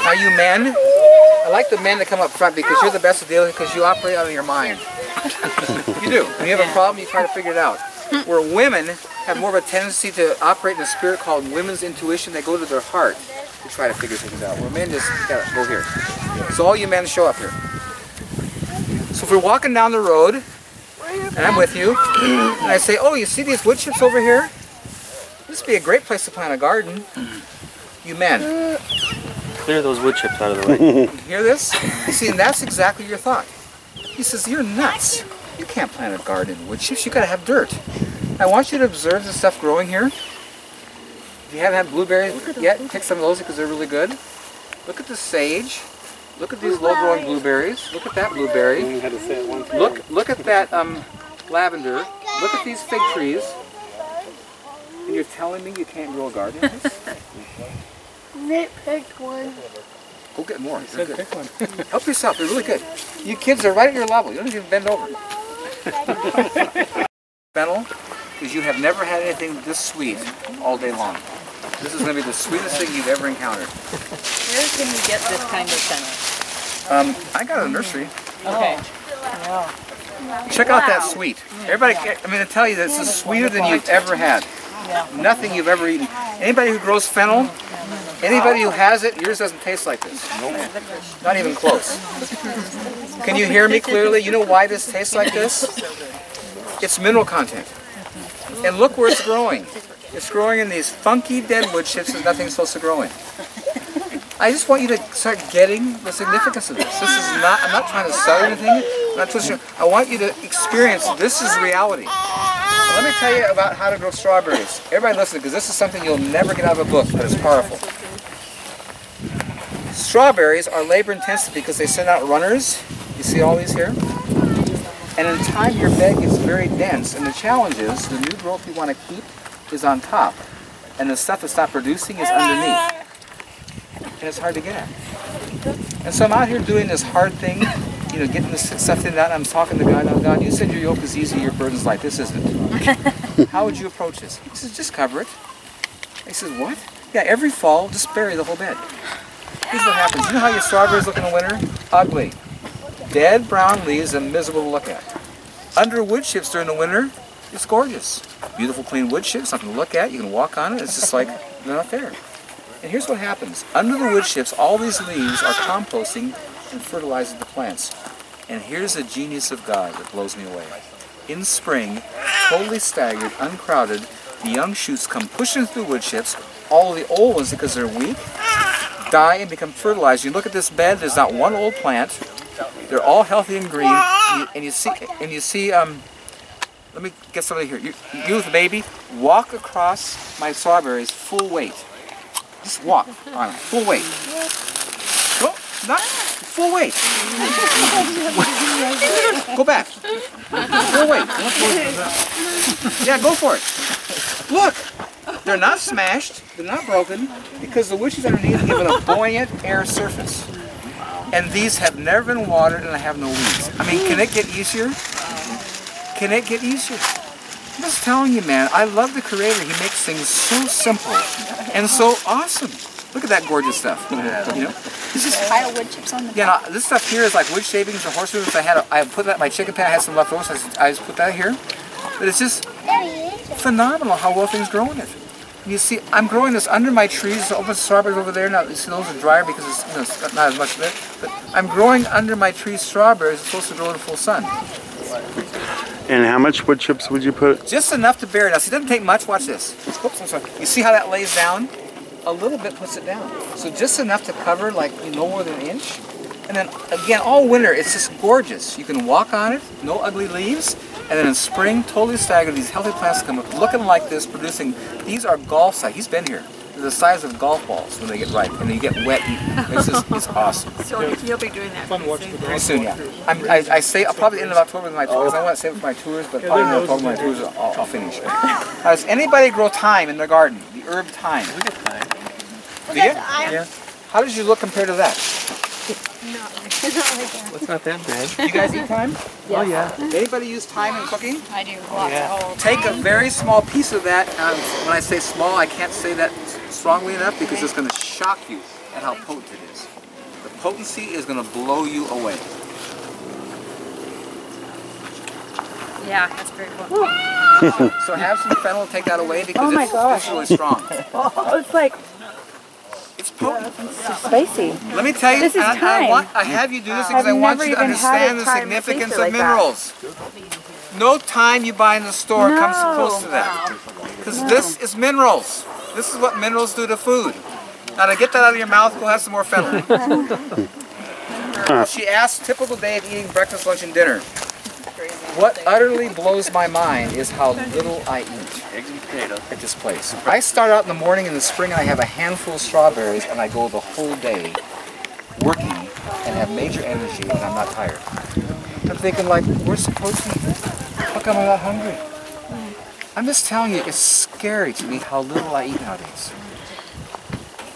Now you men, I like the men that come up front because you're the best to deal with because you operate out of your mind. You do. When you have a problem, you try to figure it out. Where women have more of a tendency to operate in a spirit called women's intuition. They go to their heart to try to figure things out. Where men just gotta go here. So all you men show up here. So if we're walking down the road, and I'm with you, and I say, oh, you see these wood chips over here? This would be a great place to plant a garden. You men. Clear those wood chips out of the way. You hear this? You see, and that's exactly your thought. He says, you're nuts. You can't plant a garden in wood chips. You gotta have dirt. I want you to observe the stuff growing here. If you haven't had blueberries yet, pick some of those because they're really good. Look at the sage. Look at these low-growing blueberries. Look at that blueberry. Look at that lavender. Look at these fig trees. And you're telling me you can't grow a garden? Nick picked one. Go get more. They're good. Help yourself. They're really good. You kids are right at your level. You don't even bend over. Fennel, because you have never had anything this sweet all day long. This is going to be the sweetest thing you've ever encountered. Where can you get this kind of fennel? I got a nursery. Okay. Check out that sweet. Everybody, I'm going to tell you this is sweeter than you've ever had. Nothing you've ever eaten. Anybody who grows fennel, anybody who has it, yours doesn't taste like this. Not even close. Can you hear me clearly? You know why this tastes like this? It's mineral content. And look where it's growing. It's growing in these funky dead wood chips that nothing's supposed to grow in. I just want you to start getting the significance of this. This is not, I'm not trying to sell you anything. I'm not twisting. I want you to experience this is reality. Now, let me tell you about how to grow strawberries. Everybody listen, because this is something you'll never get out of a book, but it's powerful. Strawberries are labor intensive because they send out runners. You see all these here? And in time your bed gets very dense. And the challenge is the new growth you want to keep is on top. And the stuff that's not producing is underneath. And it's hard to get at. And so I'm out here doing this hard thing, you know, getting this stuff in that. I'm talking to God, now God, you said your yoke is easy, your burden's light. This isn't. How would you approach this? He says, just cover it. I said, what? Yeah, every fall, just bury the whole bed. Here's what happens. You know how your strawberries look in the winter? Ugly. Dead brown leaves and miserable to look at. Under wood chips during the winter, it's gorgeous. Beautiful clean wood chips, something to look at. You can walk on it. It's just like they're not there. And here's what happens. Under the wood chips, all these leaves are composting and fertilizing the plants. And here's the genius of God that blows me away. In spring, totally staggered, uncrowded, the young shoots come pushing through wood chips. All of the old ones, because they're weak, die and become fertilized. You look at this bed, there's not one old plant. They're all healthy and green. And you see, let me get somebody here. You with the baby, walk across my strawberries full weight. Just walk on it, full weight. Go, not full weight. Go back. Full weight. Yeah, go for it. Look, they're not smashed, they're not broken, because the wood chips underneath give it a buoyant air surface. And these have never been watered and I have no weeds. I mean, can it get easier? Can it get easier? I'm just telling you, man, I love the Creator. He makes things so simple and so awesome. Look at that gorgeous stuff. You know, It's just pile wood chips on the yeah. No, this stuff here is like wood shavings or horse roots. I put that in my chicken pan. I had some left over, so I just put that here. But it's just phenomenal how well things grow in it. And you see, I'm growing this under my trees. The open strawberries over there. Now, you see, those are drier because it's, you know, it's not as much of it. But I'm growing under my trees strawberries. It's supposed to grow in full sun. And how much wood chips would you put? Just enough to bury. Now, see, it doesn't take much. Watch this. Oops, I'm sorry. You see how that lays down? A little bit puts it down. So just enough to cover, like, no more than an inch. And then, again, all winter, it's just gorgeous. You can walk on it, no ugly leaves. And then in spring, totally staggered, these healthy plants come up looking like this, producing, these are golf size. He's been here. They're the size of golf balls when they get ripe, and then you get wet eating. It's awesome. So you'll be doing that Pretty soon, yeah. I say I'll probably end of October with my tours. I want to save it for my tours, but probably in October my tours I'll finish. Does anybody grow thyme in their garden? The herb thyme. We get time. Do you? Yeah. How does you look compared to that? Well, it's not that bad. You guys eat thyme? Oh yeah. Anybody use thyme in cooking? I do lots of whole Take a very small piece of that. When I say small, I can't say that strongly enough because it's going to shock you at how potent it is. potency is going to blow you away. Yeah, that's very cool. So have some fennel to take that away because Oh my it's gosh. really strong. Oh, it's like It's potent. so spicy. Let me tell you, This is time. I have you do this because I've I want never you to even had understand a the time significance tasted of like that. minerals. No time you buy in the store comes No. close to that. Because this is minerals. This is what minerals do to food. Now to get that out of your mouth, go have some more fennel. She asked, typical day of eating breakfast, lunch, and dinner. What utterly blows my mind is how little I eat at this place. I start out in the morning in the spring and I have a handful of strawberries and I go the whole day working and have major energy and I'm not tired. I'm thinking like, where's the protein? How come I'm not hungry? I'm just telling you, it's scary to me how little I eat nowadays.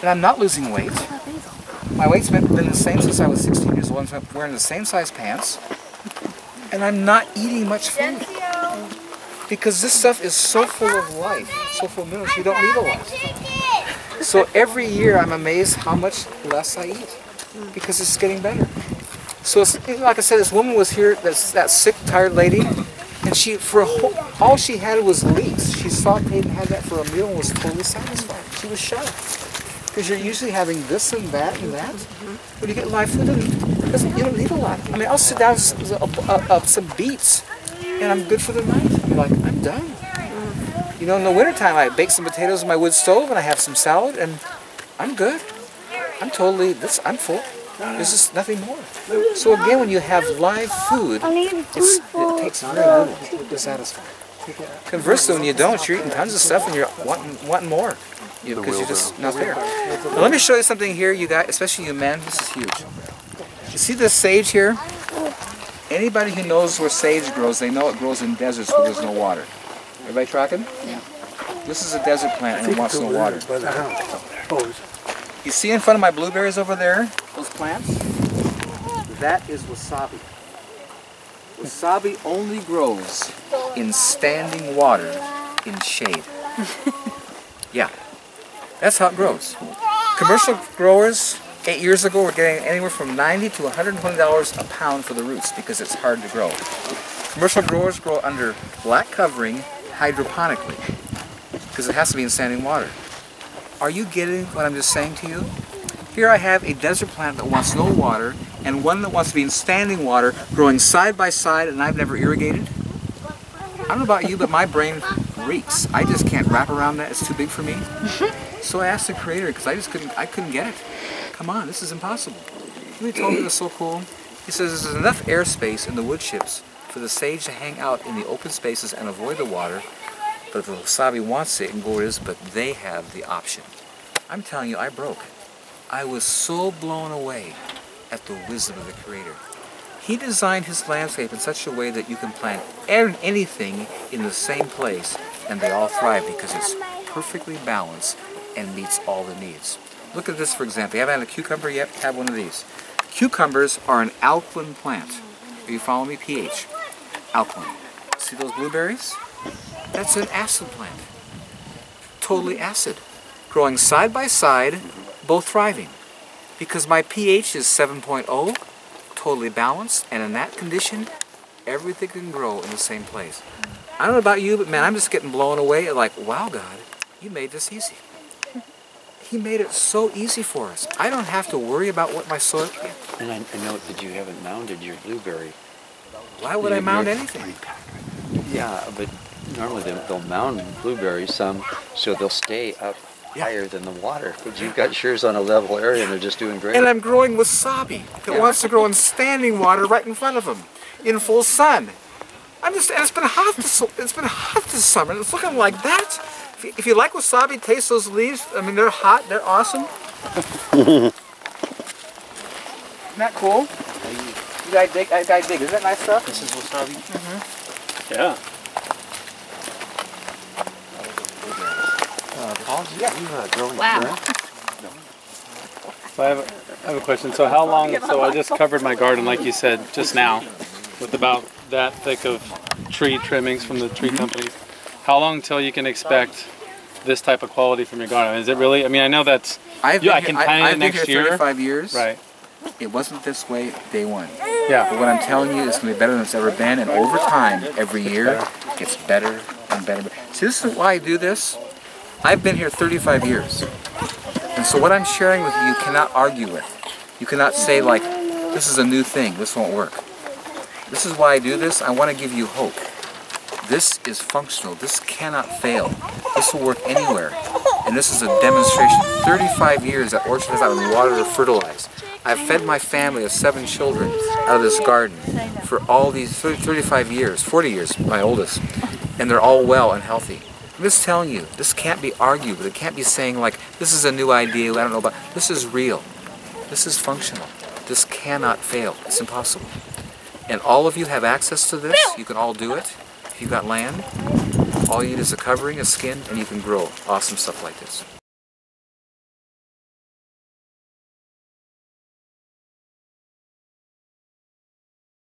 And I'm not losing weight. My weight's been the same since I was 16 years old. I'm wearing the same size pants. And I'm not eating much food. Because this stuff is so full of life, so full of minerals, you don't need a lot. So every year I'm amazed how much less I eat. Because it's getting better. So it's, like I said, this woman was here, that sick, tired lady, and she, all she had was leeks. She sauteed and had that for a meal and was totally satisfied. She was shocked. Because you're usually having this and that and that. When you get live food, you don't need a lot. I mean, I'll sit down with some beets, and I'm good for the night. I'm like, I'm done. You know, in the wintertime, I bake some potatoes on my wood stove, and I have some salad, and I'm good. I'm I'm full. There's just nothing more. So again, when you have live food, it takes very little to satisfy. Conversely, when you don't, you're eating tons of stuff, and you're wanting more. Because you're just not there. Now, let me show you something here, you guys, especially you men. This is huge. You see this sage here? Anybody who knows where sage grows, they know it grows in deserts where there's no water. Everybody tracking? Yeah. This is a desert plant and it wants no water. You see in front of my blueberries over there, those plants? That is wasabi. Wasabi only grows in standing water in shade. Yeah. That's how it grows. Commercial growers 8 years ago were getting anywhere from $90 to $120 a pound for the roots because it's hard to grow. Commercial growers grow under black covering hydroponically because it has to be in standing water. Are you getting what I'm just saying to you? Here I have a desert plant that wants no water and one that wants to be in standing water growing side by side and I've never irrigated. I don't know about you, but my brain reeks. I just can't wrap around that. It's too big for me. So I asked the creator because I couldn't get it. Come on, this is impossible. He told me it was so cool. He says there's enough airspace in the wood chips for the sage to hang out in the open spaces and avoid the water. But if the wasabi wants it, it can go where it is, but they have the option. I'm telling you, I broke. I was so blown away at the wisdom of the creator. He designed his landscape in such a way that you can plant anything in the same place and they all thrive because it's perfectly balanced and meets all the needs. Look at this, for example. You haven't had a cucumber yet? Have one of these. Cucumbers are an alkaline plant. Are you following me? pH. Alkaline. See those blueberries? That's an acid plant. Totally acid. Growing side by side, both thriving. Because my pH is 7.0, totally balanced, and in that condition, everything can grow in the same place. I don't know about you, but man, I'm just getting blown away at like, wow, God, you made this easy. He made it so easy for us. I don't have to worry about what my soil can. And I note that you haven't mounded your blueberry. Why would I mound anything? Yeah, but normally they'll mound blueberries some so they'll stay up higher than the water. But you've got yours on a level area and they're just doing great. And I'm growing wasabi that wants to grow in standing water right in front of them, in full sun. And it's been hot this summer. It's looking like that. If you like wasabi, taste those leaves. I mean, they're hot. They're awesome. Isn't that cool? You guys dig? Isn't that nice stuff? This is wasabi? Mm-hmm. Yeah. Wow. So I have a question. So how long, so I just covered my garden like you said just now with about that thick of tree trimmings from the tree companies. How long till you can expect this type of quality from your garden? Is it really, I mean I know that's, I can plant it next year. 35 years. Right. It wasn't this way day one. Yeah. But what I'm telling you is going to be better than it's ever been, and over time, every year, it gets better and better. See, this is why I do this. I've been here 35 years. And so what I'm sharing with you, you cannot argue with. You cannot say like, this is a new thing, this won't work. This is why I do this. I want to give you hope. This is functional. This cannot fail. This will work anywhere. And this is a demonstration. 35 years that orchard has not been watered or fertilized. I've fed my family of 7 children out of this garden for all these 35 years, 40 years, my oldest. And they're all well and healthy. I'm just telling you, this can't be argued, but it can't be saying like, this is a new idea, I don't know about. This is real. This is functional. This cannot fail. It's impossible. And all of you have access to this. You can all do it. If you've got land, all you need is a covering, a skin, and you can grow awesome stuff like this.